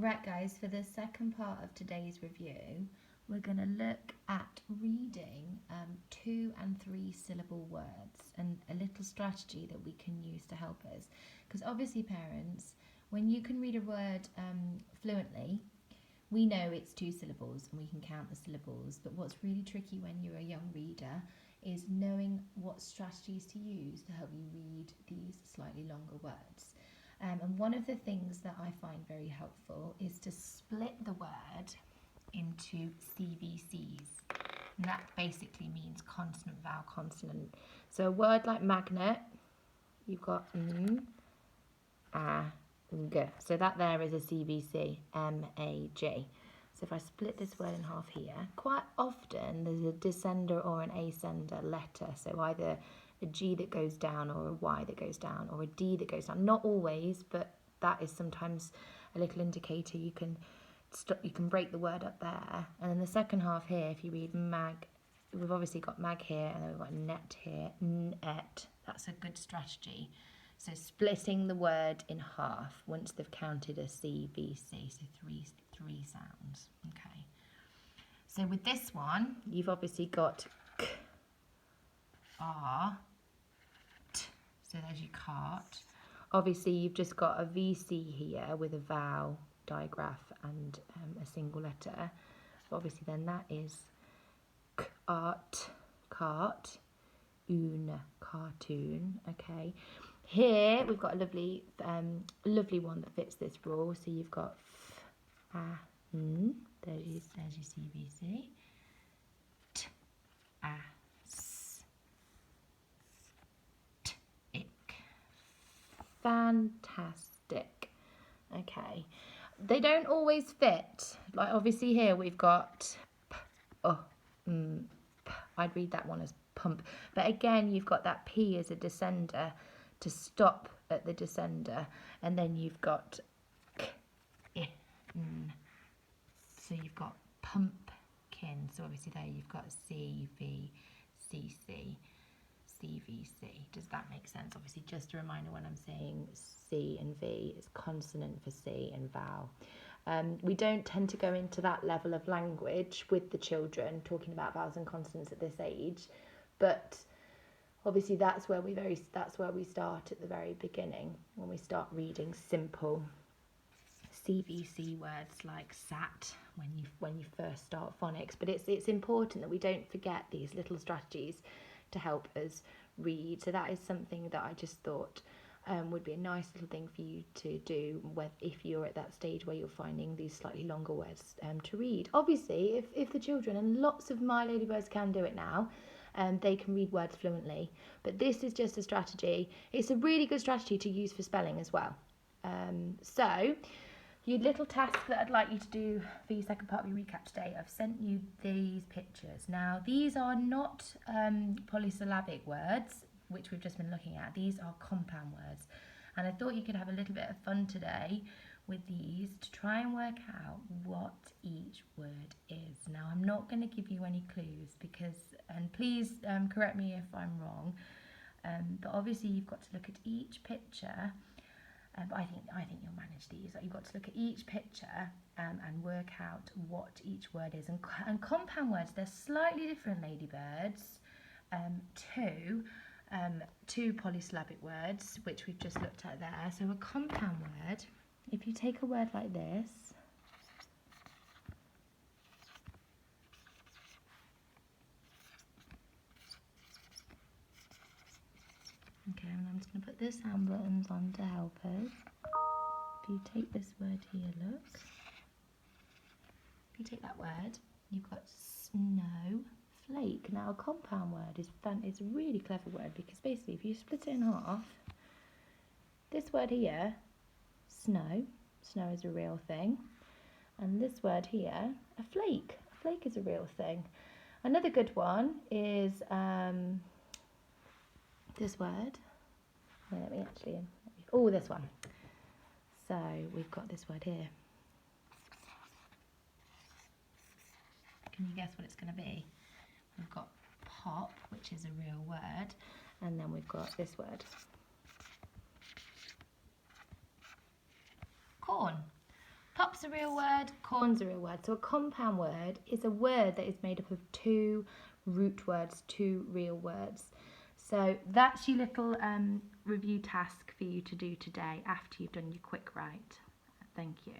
Right guys, for the second part of today's review, we're going to look at reading 2 and 3 syllable words and a little strategy that we can use to help us. Because obviously parents, when you can read a word fluently, we know it's 2 syllables and we can count the syllables, but what's really tricky when you're a young reader is knowing what strategies to use to help you read these slightly longer words. And one of the things that I find very helpful is to split the word into CVCs. And that basically means consonant, vowel, consonant. So a word like magnet, you've got g. So that there is a CVC, M-A-G. So if I split this word in half here, quite often there's a descender or an ascender letter. So either a G that goes down or a Y that goes down or a D that goes down. Not always, but that is sometimes a little indicator. You can break the word up there. And in the second half here, if you read mag, we've obviously got mag here and then we've got net here, net. That's a good strategy. So splitting the word in half once they've counted a CVC, so three sounds. Okay. So with this one, you've obviously got k, r, t. So there's your cart. Obviously, you've just got a VC here with a vowel, digraph, and a single letter. Obviously, then that is cart, cart, une, cartoon. Okay. Here we've got a lovely one that fits this rule. So you've got f, a, n. There's your CVC. T, a, s, t, ick. Fantastic. Okay. They don't always fit. Like obviously here we've got p, p. I'd read that one as pump. But again, you've got that P as a descender to stop at the descender, and then you've got k, I, n. So you've got pumpkin. So obviously there you've got C, V, C, C, C, V, C. Does that make sense? Obviously just a reminder when I'm saying C and V, it's consonant for C and vowel. We don't tend to go into that level of language with the children, talking about vowels and consonants at this age, but obviously that's where we start at the very beginning, when we start reading simple CVC words like sat when you first start phonics. But it's important that we don't forget these little strategies to help us read. So that is something that I just thought would be a nice little thing for you to do if you're at that stage where you're finding these slightly longer words to read. Obviously, if the children, and lots of My Ladybirds can do it now, they can read words fluently, but this is just a strategy. It's a really good strategy to use for spelling as well. So your little task that I'd like you to do for your second part of your recap today, I've sent you these pictures. Now these are not polysyllabic words, which we've just been looking at. These are compound words, and I thought you could have a little bit of fun today with these to try and work out what each word is. Now I'm not going to give you any clues because, and please correct me if I'm wrong, but obviously you've got to look at each picture. But I think you'll manage these. You've got to look at each picture and work out what each word is. And compound words, they're slightly different, ladybirds, to polysyllabic words, which we've just looked at there. So a compound word, if you take a word like this, okay, and I'm just going to put the sound buttons on to help us. If you take this word here, look. If you take that word, you've got snowflake. Now, a compound word is a really clever word because basically, if you split it in half, this word here, snow is a real thing, and this word here, a flake is a real thing. Another good one is this word. This one. So we've got this word here. Can you guess what it's going to be? We've got pop, which is a real word, and then we've got this word. Corn. Pop's a real word, corn's a real word. So a compound word is a word that is made up of two root words, two real words. So that's your little review task for you to do today after you've done your quick write. Thank you.